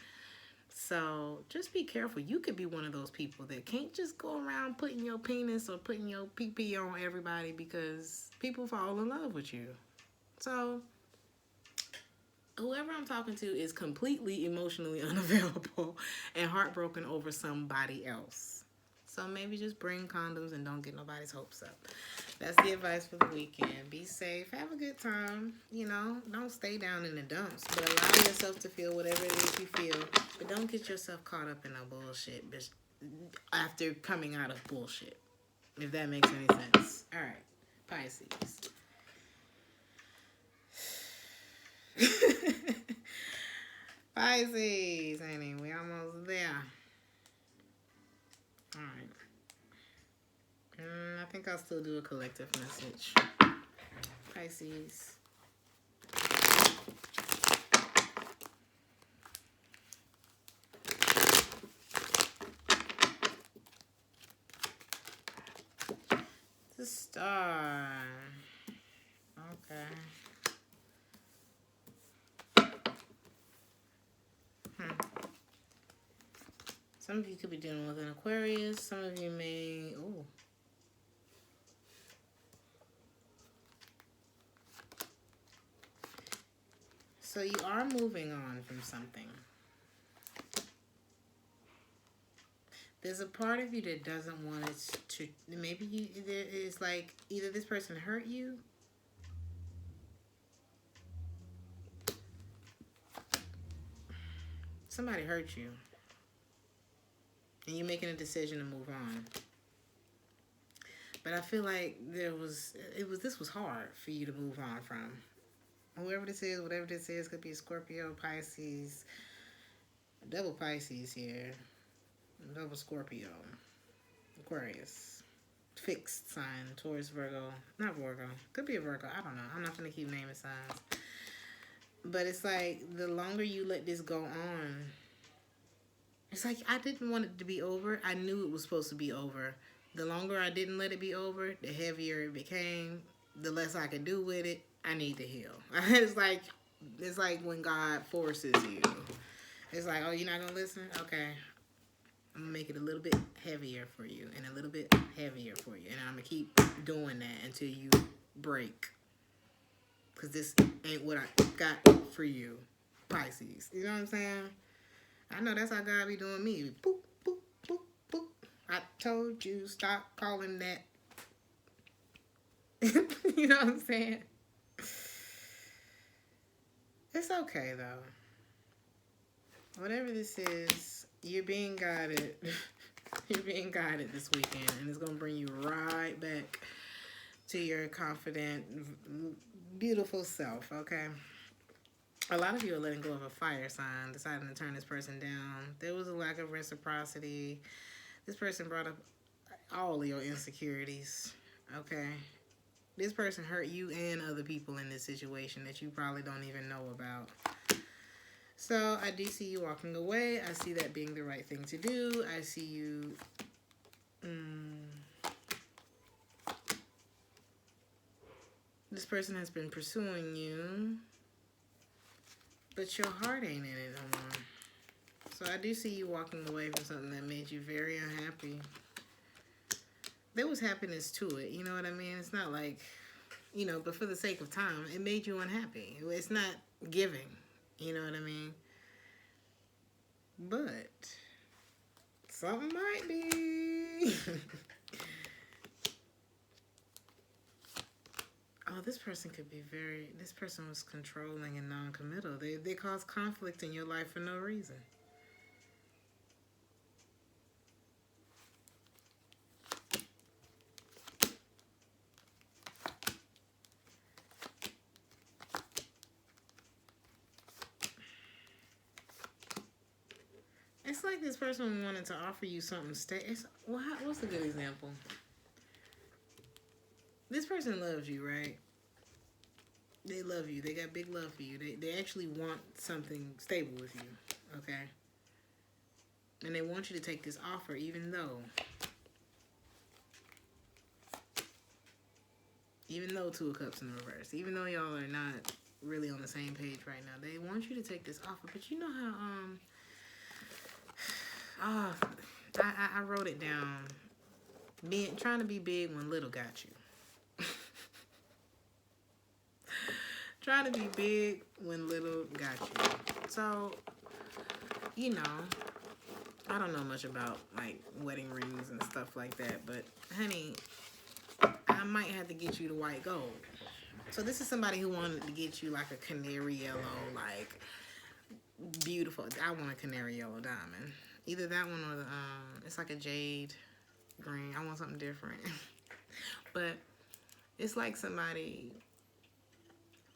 A: So just be careful. You could be one of those people that can't just go around putting your penis or putting your pee-pee on everybody because people fall in love with you. So whoever I'm talking to is completely emotionally unavailable and heartbroken over somebody else. So maybe just bring condoms and don't get nobody's hopes up. That's the advice for the weekend. Be safe. Have a good time. You know, don't stay down in the dumps. But allow yourself to feel whatever it is you feel. But don't get yourself caught up in no bullshit after coming out of bullshit. If that makes any sense. All right. Pisces. Pisces, honey, we almost there. Alright. I think I'll still do a collective message. Pisces. The Star. Okay. Some of you could be dealing with an Aquarius. Some of you may... Ooh. So you are moving on from something. There's a part of you that doesn't want it to... Maybe you, it's like either this person hurt you. Somebody hurt you. And you're making a decision to move on. But I feel like this was hard for you to move on from. Whoever this is, whatever this is, could be a Scorpio, Pisces, double Pisces here, double Scorpio, Aquarius, fixed sign, Taurus, Virgo, not Virgo, could be a Virgo, I don't know. I'm not going to keep naming signs. But it's like the longer you let this go on, it's like I didn't want it to be over. I knew it was supposed to be over. The longer I didn't let it be over, the heavier it became, the less I could do with it. I need to heal. It's like when God forces you. It's like, oh, you're not going to listen? Okay. I'm going to make it a little bit heavier for you and a little bit heavier for you. And I'm going to keep doing that until you break. Because this ain't what I got for you, Pisces. You know what I'm saying? I know that's how God be doing me. Boop, boop, boop, boop. I told you, stop calling that. You know what I'm saying? It's okay, though. Whatever this is, you're being guided. You're being guided this weekend. And it's going to bring you right back to your confident, beautiful self, okay? A lot of you are letting go of a fire sign, deciding to turn this person down. There was a lack of reciprocity. This person brought up all your insecurities, okay? This person hurt you and other people in this situation that you probably don't even know about. So I do see you walking away. I see that being the right thing to do. I see you... This person has been pursuing you, but your heart ain't in it no more. So I do see you walking away from something that made you very unhappy. There was happiness to it, you know what I mean? It's not like, you know, but for the sake of time, it made you unhappy. It's not giving, you know what I mean? But something might be. Oh, this person could be this person was controlling and non-committal. They cause conflict in your life for no reason. It's like this person wanted to offer you something. What's a good example? This person loves you, right? They love you. They got big love for you. They actually want something stable with you, okay? And they want you to take this offer even though Two of Cups in the reverse, even though y'all are not really on the same page right now, they want you to take this offer. But you know how, I wrote it down. Trying to be big when little got you. Trying to be big when little got you. So, you know, I don't know much about, like, wedding rings and stuff like that. But, honey, I might have to get you the white gold. So this is somebody who wanted to get you, like, a canary yellow, like, beautiful. I want a canary yellow diamond. Either that one or the, it's like a jade green. I want something different. But It's like somebody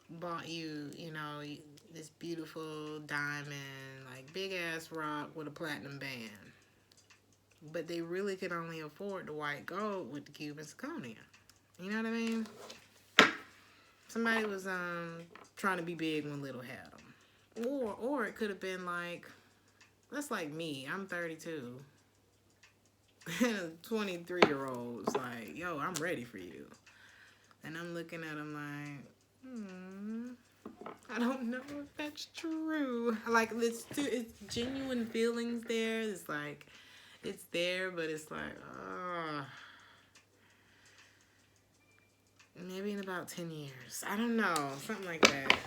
A: bought you, you know, this beautiful diamond, like big ass rock with a platinum band. But they really could only afford the white gold with the Cuban zirconia. You know what I mean? Somebody was trying to be big when little had them. Or it could have been like, that's like me. I'm 32. 23-year-old's like, yo, I'm ready for you. And I'm looking at him like, I don't know if that's true. Like, it's genuine feelings there. It's like, it's there, but it's like, maybe in about 10 years. I don't know. Something like that.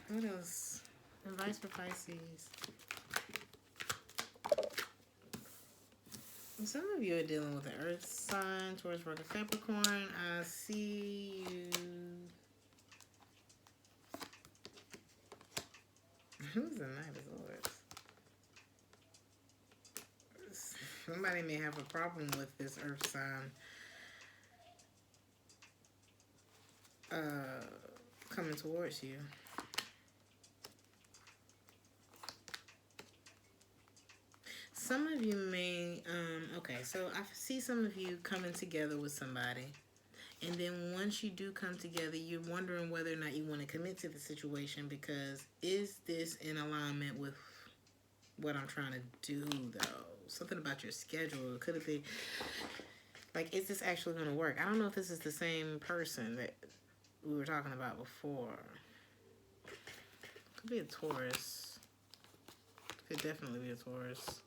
A: What else? Advice for Pisces. Some of you are dealing with the Earth sign, Taurus, Virgo, Capricorn. I see you. Who's the Knight of Swords? Somebody may have a problem with this Earth sign coming towards you. Some of you may, okay, so I see some of you coming together with somebody. And then once you do come together, you're wondering whether or not you want to commit to the situation, because is this in alignment with what I'm trying to do, though? Something about your schedule. Could it be, like, is this actually going to work? I don't know if this is the same person that we were talking about before. Could be a Taurus. Could definitely be a Taurus.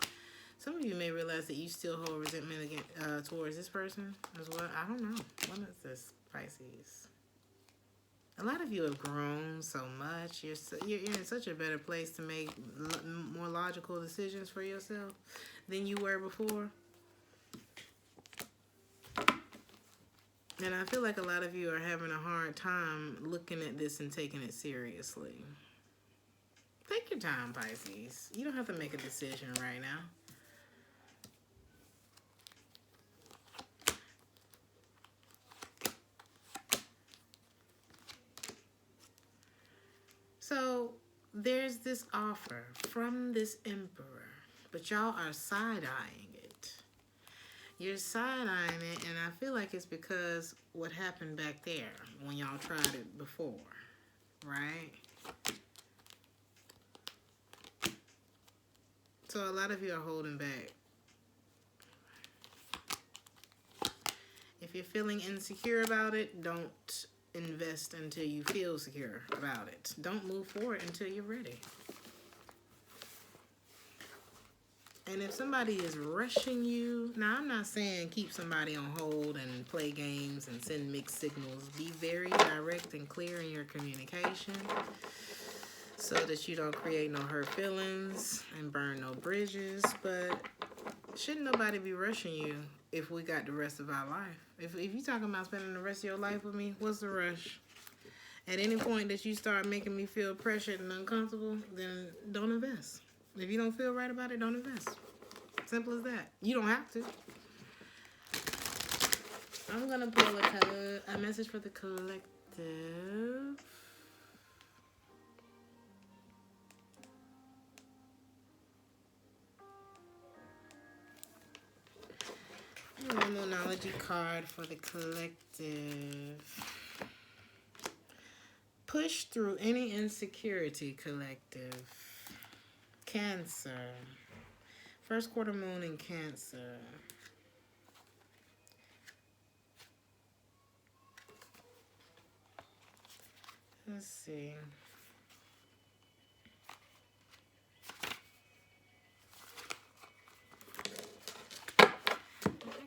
A: Some of you may realize that you still hold resentment against, towards this person as well. I don't know. What is this, Pisces? A lot of you have grown so much. You're in such a better place to make more logical decisions for yourself than you were before. And I feel like a lot of you are having a hard time looking at this and taking it seriously. Take your time, Pisces. You don't have to make a decision right now. So there's this offer from this emperor, but y'all are side-eyeing it. You're side-eyeing it, and I feel like it's because what happened back there when y'all tried it before, right? So a lot of you are holding back. If you're feeling insecure about it, don't invest until you feel secure about it. Don't move forward until you're ready. And if somebody is rushing you, now I'm not saying keep somebody on hold and play games and send mixed signals. Be very direct and clear in your communication so that you don't create no hurt feelings and burn no bridges. But shouldn't nobody be rushing you if we got the rest of our life? If you're talking about spending the rest of your life with me, what's the rush? At any point that you start making me feel pressured and uncomfortable, then don't invest. If you don't feel right about it, don't invest. Simple as that. You don't have to. I'm going to pull a message for the collective. Numerology card for the collective. Push through any insecurity, collective. Cancer. First quarter moon in Cancer. Let's see.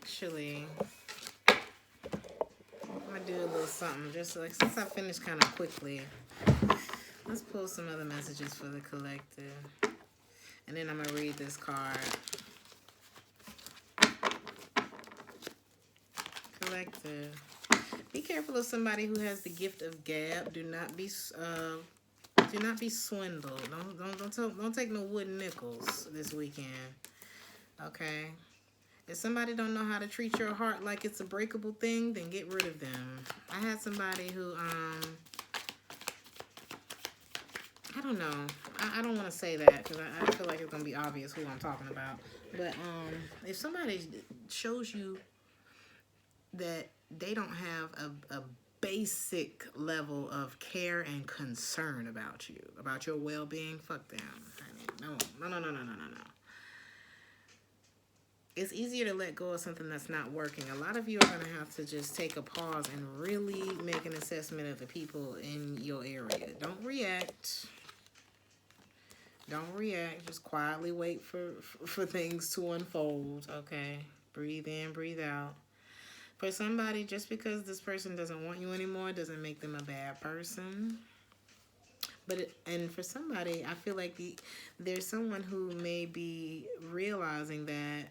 A: Actually, I'm going to do a little something. Just like, since I finished kind of quickly, let's pull some other messages for the collective. And then I'm going to read this card. Collective. Be careful of somebody who has the gift of gab. Do not be swindled. Don't take no wooden nickels this weekend. Okay? If somebody don't know how to treat your heart like it's a breakable thing, then get rid of them. I had somebody who, I don't know. I don't want to say that because I feel like it's going to be obvious who I'm talking about. But if somebody shows you that they don't have a basic level of care and concern about you, about your well-being, fuck them. I mean, no. It's easier to let go of something that's not working. A lot of you are going to have to just take a pause and really make an assessment of the people in your area. Don't react. Don't react. Just quietly wait for things to unfold, okay? Breathe in, breathe out. For somebody, just because this person doesn't want you anymore doesn't make them a bad person. And for somebody, I feel like there's someone who may be realizing that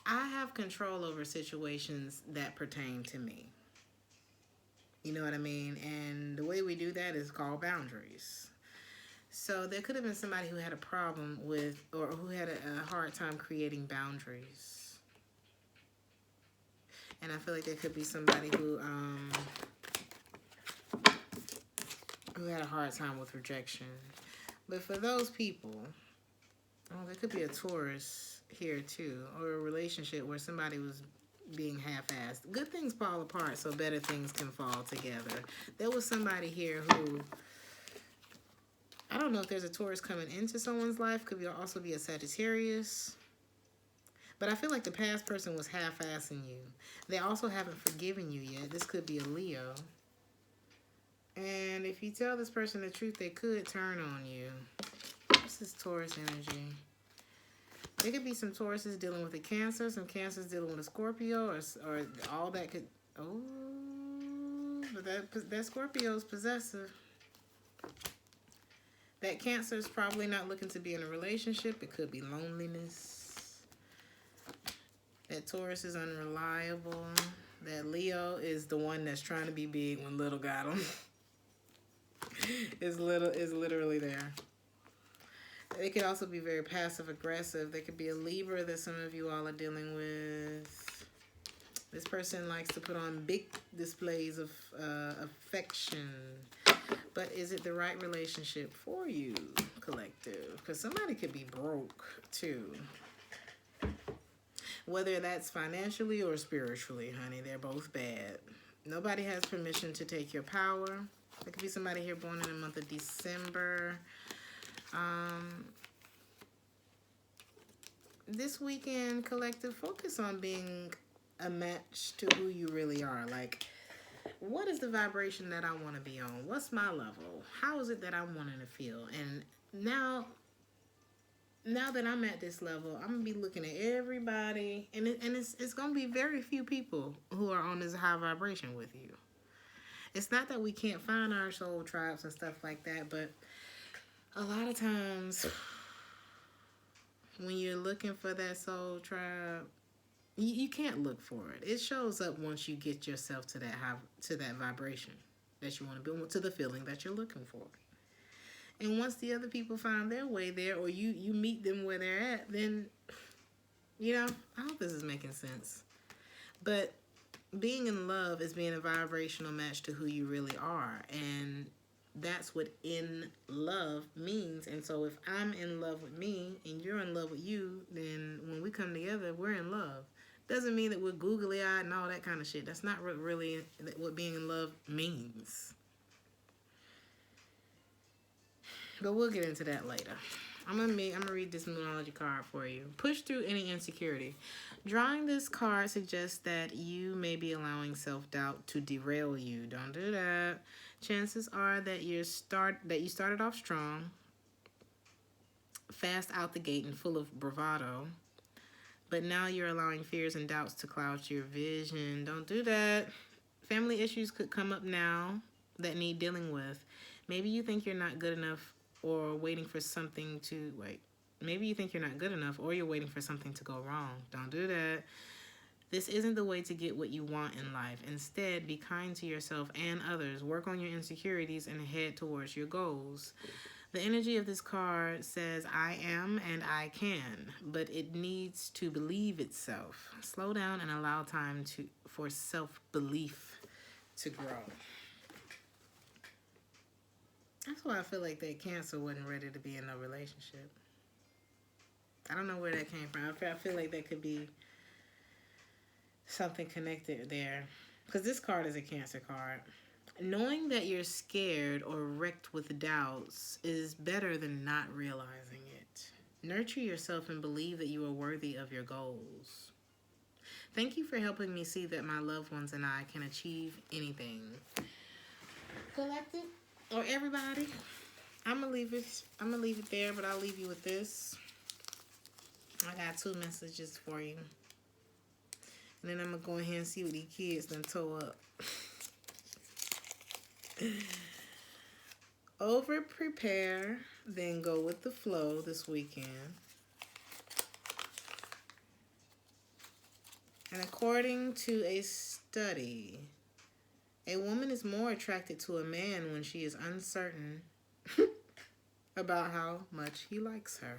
A: I have control over situations that pertain to me. You know what I mean? And the way we do that is called boundaries. So there could have been somebody who had a problem with, or who had a hard time creating boundaries. And I feel like there could be somebody who had a hard time with rejection. But for those people, there could be a Taurus here too, or a relationship where somebody was being half-assed. Good things fall apart so better things can fall together. There was somebody here who, I don't know if there's a Taurus coming into someone's life. Could also be a Sagittarius. But I feel like the past person was half-assing you. They also haven't forgiven you yet. This could be a Leo. And if you tell this person the truth, they could turn on you. This is Taurus energy. There could be some Tauruses dealing with a Cancer, some Cancers dealing with a Scorpio, or all that could... Oh, but that Scorpio is possessive. That Cancer is probably not looking to be in a relationship. It could be loneliness. That Taurus is unreliable. That Leo is the one that's trying to be big when little got him. is literally there. They could also be very passive-aggressive. There could be a Libra that some of you all are dealing with. This person likes to put on big displays of affection. But is it the right relationship for you, collective? Because somebody could be broke, too. Whether that's financially or spiritually, honey, they're both bad. Nobody has permission to take your power. There could be somebody here born in the month of December. This weekend, collective, focus on being a match to who you really are. Like, what is the vibration that I want to be on? What's my level? How is it that I'm wanting to feel? And now that I'm at this level, I'm going to be looking at everybody. And it's going to be very few people who are on this high vibration with you. It's not that we can't find our soul tribes and stuff like that, but a lot of times when you're looking for that soul tribe, you can't look for it. It shows up once you get yourself to that vibration that you want to be, to the feeling that you're looking for. And once the other people find their way there, or you meet them where they're at, then, I hope this is making sense. But being in love is being a vibrational match to who you really are. And that's what in love means. And so if I'm in love with me and you're in love with you, then when we come together, we're in love. Doesn't mean that we're googly-eyed and all that kind of shit. That's not really what being in love means. But we'll get into that later. I'm gonna read this Moonology card for you. Push through any insecurity. Drawing this card suggests that you may be allowing self-doubt to derail you. Don't do that. Chances are that you started off strong, fast out the gate and full of bravado, but now you're allowing fears and doubts to cloud your vision. Don't do that. Family issues could come up now that need dealing with. Maybe you think you're not good enough, or waiting for something to Maybe you think you're not good enough, or you're waiting for something to go wrong. Don't do that. This isn't the way to get what you want in life. Instead, be kind to yourself and others. Work on your insecurities and head towards your goals. The energy of this card says, I am and I can, but it needs to believe itself. Slow down and allow time for self-belief to grow. That's why I feel like that Cancer wasn't ready to be in a relationship. I don't know where that came from. I feel like that could be something connected there. Because this card is a Cancer card. Knowing that you're scared or wrecked with doubts is better than not realizing it. Nurture yourself and believe that you are worthy of your goals. Thank you for helping me see that my loved ones and I can achieve anything. Collective, or everybody, I'm gonna leave it there, but I'll leave you with this. I got 2 messages for you. And then I'm gonna go ahead and see what these kids done tore up. Over prepare, then go with the flow this weekend. And according to a study, a woman is more attracted to a man when she is uncertain about how much he likes her.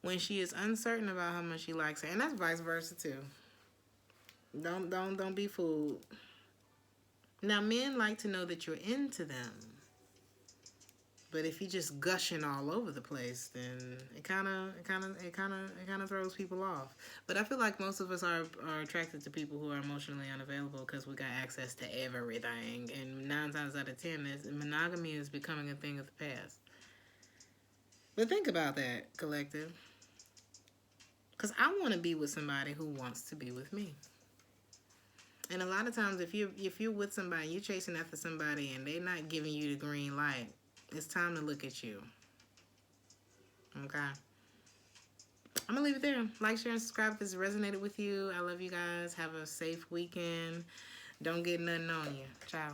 A: When she is uncertain about how much he likes her. And that's vice versa too. Don't be fooled. Now, men like to know that you're into them. But if you're just gushing all over the place, then it kind of throws people off. But I feel like most of us are attracted to people who are emotionally unavailable because we got access to everything. And 9 times out of 10, monogamy is becoming a thing of the past. But think about that, collective. Because I want to be with somebody who wants to be with me. And a lot of times, if you're with somebody, you're chasing after somebody, and they're not giving you the green light, it's time to look at you. Okay? I'm going to leave it there. Like, share, and subscribe if this resonated with you. I love you guys. Have a safe weekend. Don't get nothing on you. Ciao.